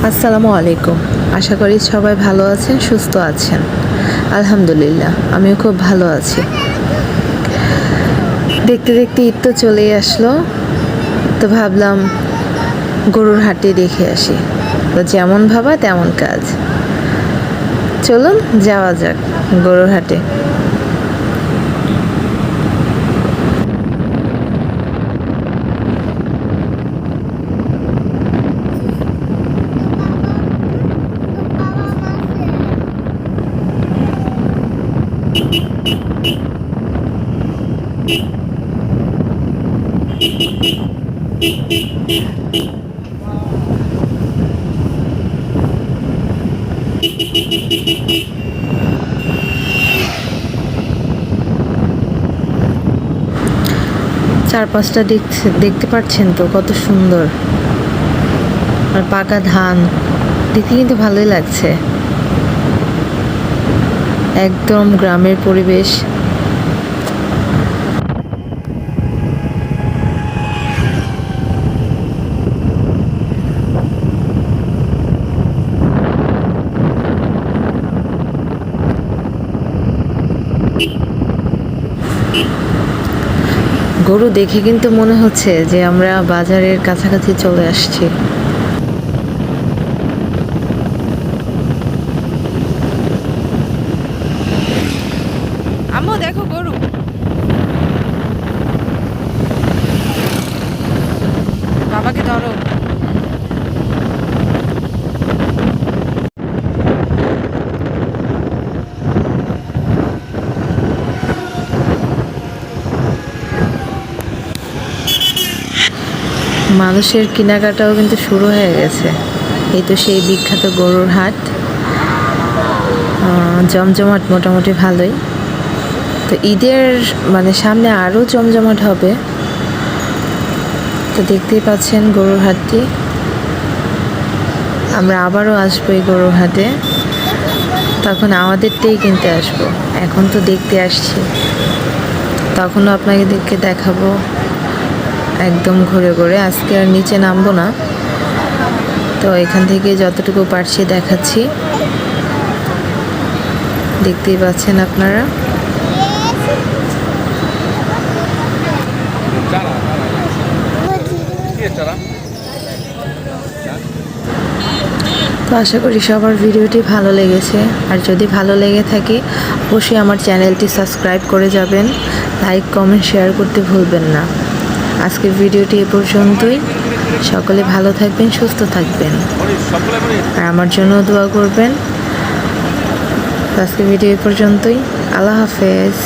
আসসালামু আলাইকুম। আশা করি সবাই ভালো আছেন, সুস্থ আছেন। আলহামদুলিল্লাহ, আমিও খুব ভালো আছি। দেখতে দেখতে ঈদ তো চলেই আসলো, তো ভাবলাম গরুর হাটে দেখে আসি। তো যেমন ভাবা তেমন কাজ। চলুন যাওয়া যাক গরুর হাটে। চারপাশটা দেখতে পাচ্ছেন তো কত সুন্দর, আর পাকা ধান দেখতে কিন্তু ভালোই লাগছে। একদম গ্রামের পরিবেশ। গরু দেখে কিন্তু মনে হচ্ছে যে আমরা বাজারের কাছাকাছি চলে আসছি। আম্মু দেখো গরু। বাবাকে ধরো। মানুষের কেনাকাটাও কিন্তু শুরু হয়ে গেছে। এই তো সেই বিখ্যাত গরুর হাট, জমজমাট মোটামুটি ভালোই। তো ঈদের সামনে আরও জমজমাট হবে। তো দেখতেই পাচ্ছেন গরুর হাটটি। আমরা আবারও আসবো এই গরুর হাটে, তখন আমাদেরটাই কিনতে আসবো। এখন তো দেখতে আসছি, তখনও আপনাদেরকে দেখাবো একদম ঘুরে ঘুরে। আজকে আর নিচে নামবো না, তো এখান থেকে যতটুকু পারছি দেখাচ্ছি। দেখতেই পাচ্ছেন আপনারা। তো আশা করি সবার ভিডিওটি ভালো লেগেছে, আর যদি ভালো লেগে থাকে অবশ্যই আমার চ্যানেলটি সাবস্ক্রাইব করে যাবেন। লাইক, কমেন্ট, শেয়ার করতে ভুলবেন না। আজকের ভিডিওটি এ পর্যন্তই। সকলে ভালো থাকবেন, সুস্থ থাকবেন, আর আমার জন্য দোয়া করবেন। আজকের ভিডিও এ পর্যন্তই। আল্লাহ হাফেজ।